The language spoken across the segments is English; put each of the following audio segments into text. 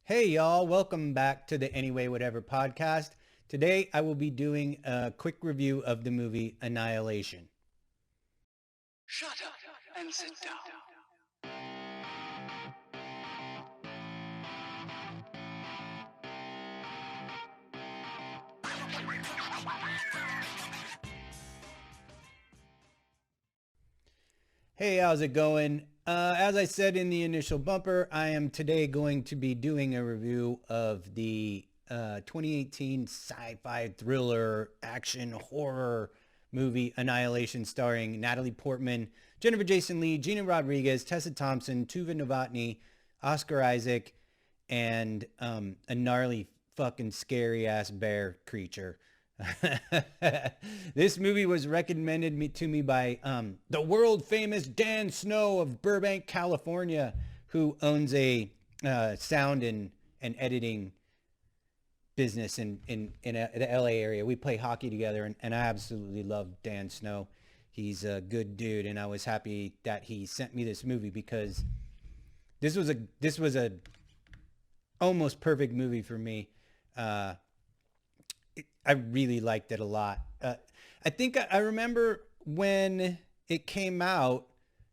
Hey y'all, welcome back to the Anyway Whatever podcast. Today I will be doing a quick review of the movie Annihilation. Shut up and sit down. Hey, how's it going? As I said in the initial bumper, I am today going to be doing a review of the 2018 sci-fi thriller action horror movie Annihilation, starring Natalie Portman, Jennifer Jason Leigh, Gina Rodriguez, Tessa Thompson, Tuva Novotny, Oscar Isaac, and a gnarly fucking scary ass bear creature. This movie was recommended to me by the world famous Dan Snow of Burbank, California, who owns a sound and editing business in the LA area. We play hockey together, and I absolutely love Dan Snow. He's a good dude, and I was happy that he sent me this movie because this was a almost perfect movie for me. Uh, I really liked it a lot. I think I remember when it came out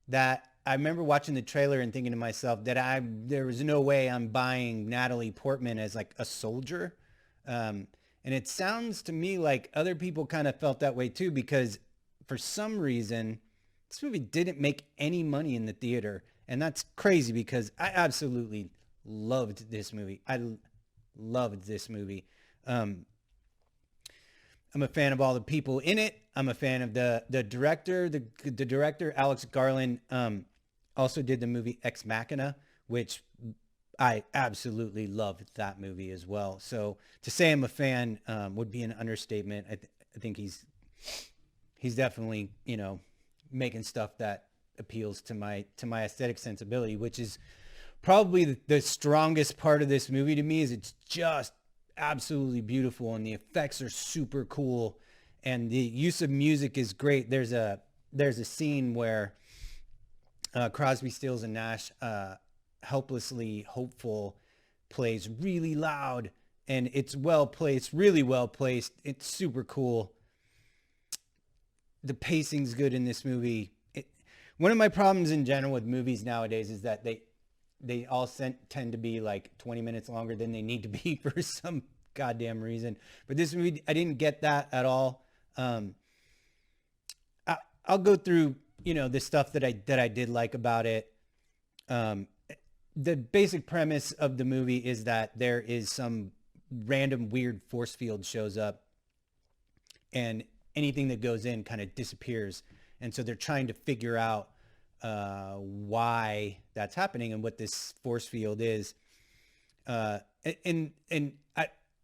that I remember watching the trailer and thinking to myself that there was no way I'm buying Natalie Portman as like a soldier. And it sounds to me like other people kind of felt that way too, because for some reason this movie didn't make any money in the theater. And that's crazy because I absolutely loved this movie. Loved this movie. Um, I'm a fan of all the people in it. I'm a fan of the director. The director Alex Garland also did the movie Ex Machina, which I absolutely loved that movie as well. So to say I'm a fan would be an understatement. I think he's definitely making stuff that appeals to my aesthetic sensibility, which is probably the strongest part of this movie to me. Is it's just absolutely beautiful and the effects are super cool and the use of music is great. There's a scene where Crosby, Stills and Nash Helplessly Hopeful plays really loud, and it's well placed, really well placed. It's super cool. The pacing's good in this movie. One of my problems in general with movies nowadays is that they all tend to be like 20 minutes longer than they need to be for some goddamn reason. But this movie, I didn't get that at all. Um, I'll go through, the stuff that I did like about it. Um, the basic premise of the movie is that there is some random weird force field shows up, and anything that goes in kind of disappears. And so they're trying to figure out why that's happening and what this force field is. And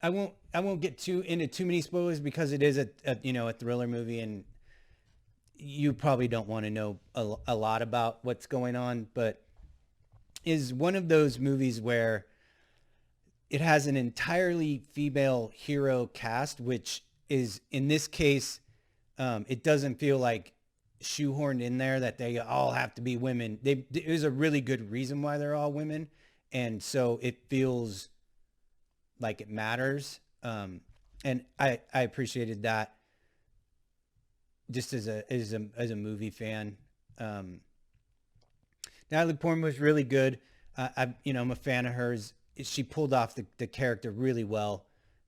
I won't get too into too many spoilers because it is a thriller movie, and you probably don't want to know a lot about what's going on, but is one of those movies where it has an entirely female hero cast, which is in this case, it doesn't feel like shoehorned in there that they all have to be women. There's a really good reason why they're all women, and so it feels like it matters. And I appreciated that just as a movie fan. Natalie Portman was really good. I'm a fan of hers. She pulled off the character really well.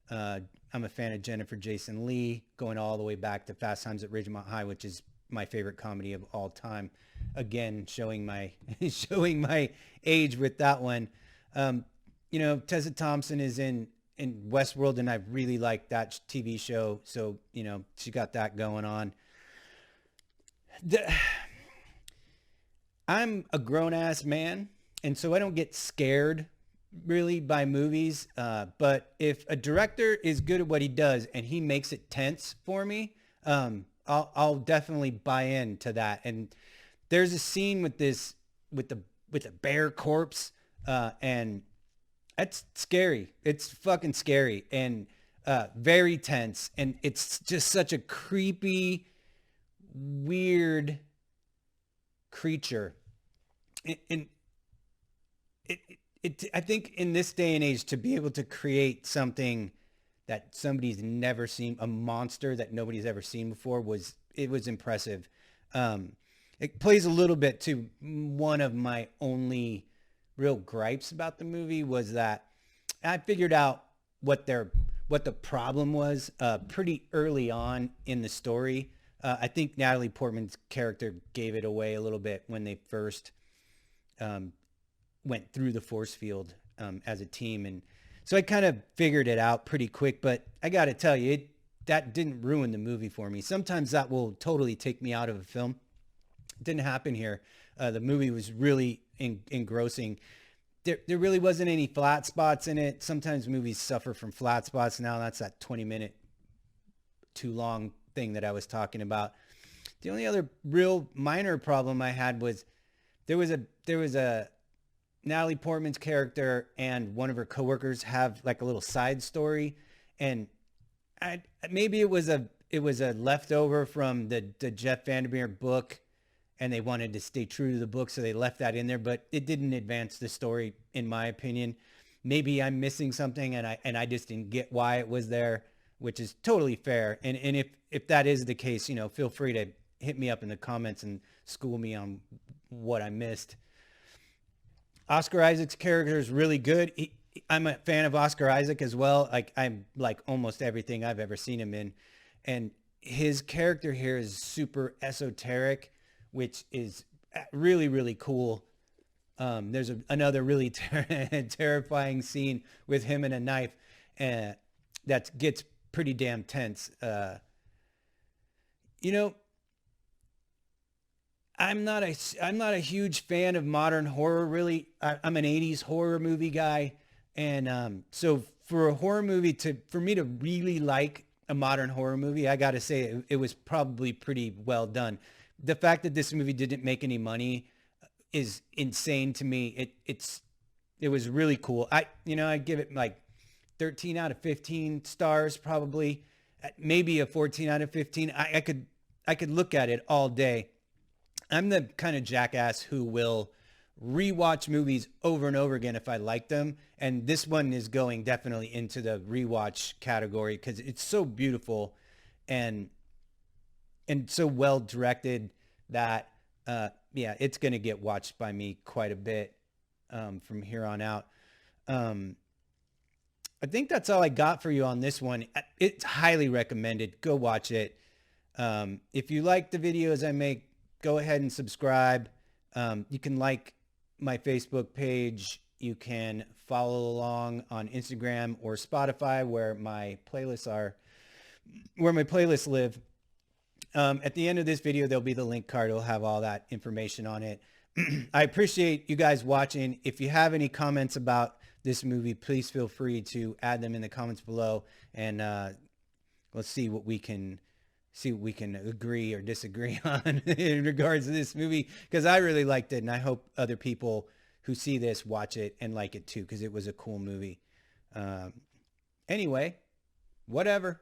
I'm a fan of Jennifer Jason Leigh, going all the way back to Fast Times at Ridgemont High, which is my favorite comedy of all time. Again, showing my showing my age with that one. Tessa Thompson is in Westworld, and I really like that TV show. So she got that going on. The, I'm a grown ass man, and so I don't get scared really by movies. But if a director is good at what he does and he makes it tense for me, I'll definitely buy into that. And there's a scene with the bear corpse, and that's scary. It's fucking scary and very tense, and it's just such a creepy, weird creature. And it I think in this day and age, to be able to create something that somebody's never seen, a monster that nobody's ever seen before, was impressive. Um, it plays a little bit to one of my only real gripes about the movie was that I figured out what the problem was pretty early on in the story. I think Natalie Portman's character gave it away a little bit when they first um, went through the force field as a team, and so I kind of figured it out pretty quick. But I got to tell you, that didn't ruin the movie for me. Sometimes that will totally take me out of a film. It didn't happen here. The movie was really engrossing. There really wasn't any flat spots in it. Sometimes movies suffer from flat spots. Now that's that 20-minute too long thing that I was talking about. The only other real minor problem I had was there was a Natalie Portman's character and one of her coworkers have like a little side story, and maybe it was a leftover from the Jeff Vandermeer book, and they wanted to stay true to the book, so they left that in there, but it didn't advance the story, in my opinion. Maybe I'm missing something, and I just didn't get why it was there, which is totally fair. And if that is the case, feel free to hit me up in the comments and school me on what I missed. Oscar Isaac's character is really good. I'm a fan of Oscar Isaac as well. Like I'm like almost everything I've ever seen him in, and his character here is super esoteric, which is really, really cool. There's another really terrifying scene with him and a knife that gets pretty damn tense. You know, I'm not a huge fan of modern horror, really. I'm an 80s horror movie guy. And so for a horror movie for me to really like a modern horror movie, I got to say it was probably pretty well done. The fact that this movie didn't make any money is insane to me. It was really cool. I give it like 13 out of 15 stars, probably maybe a 14 out of 15. I could look at it all day. I'm the kind of jackass who will rewatch movies over and over again if I like them. And this one is going definitely into the rewatch category because it's so beautiful and so well directed that yeah, it's going to get watched by me quite a bit from here on out. I think that's all I got for you on this one. It's highly recommended. Go watch it. If you like the videos I make, go ahead and subscribe. You can like my Facebook page. You can follow along on Instagram or Spotify where my playlists live. At the end of this video, there'll be the link card. It'll have all that information on it. I appreciate you guys watching. If you have any comments about this movie, please feel free to add them in the comments below, and let's see what we can agree or disagree on in regards to this movie, because I really liked it, and I hope other people who see this watch it and like it too, because it was a cool movie. Anyway, whatever.